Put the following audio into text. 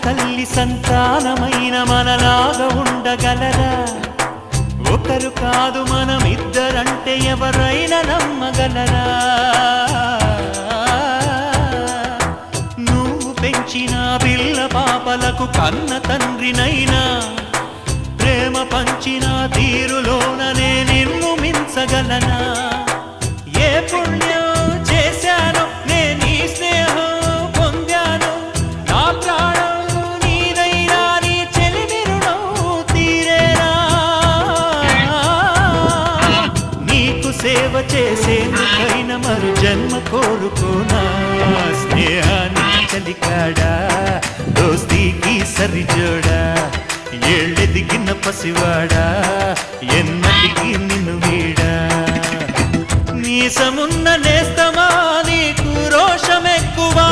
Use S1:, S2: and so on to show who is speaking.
S1: తల్లి సంతానమైన మనలాగా ఉండగలరా? ఒకరు కాదు మనమిద్దరంటే ఎవరైనా నమ్మగలరా? నువ్వు పెంచిన పిల్ల పాపలకు కన్న తండ్రినైనా ప్రేమ పంచిన తీరులోననే నిన్ను మించగలనా? ఏ పుణ్యం చేశాను నేను ఈ స్నేహం పొందాను, నా ప్రాణం నీదైనా నీ చెలిమి రుణం తీరేనా? నీకు సేవ చేసేందుకైనా మరు జన్మ కోరుకోనా? స్నేహాన్ని చలికాడా దోస్తీకి సరిజోడా, ఏళ్ళెదిగిన పసివాడా ఎన్నటికి నిన్ను వీడా? నీసమున్న నేస్తమా నీకు రోషమెక్కువా?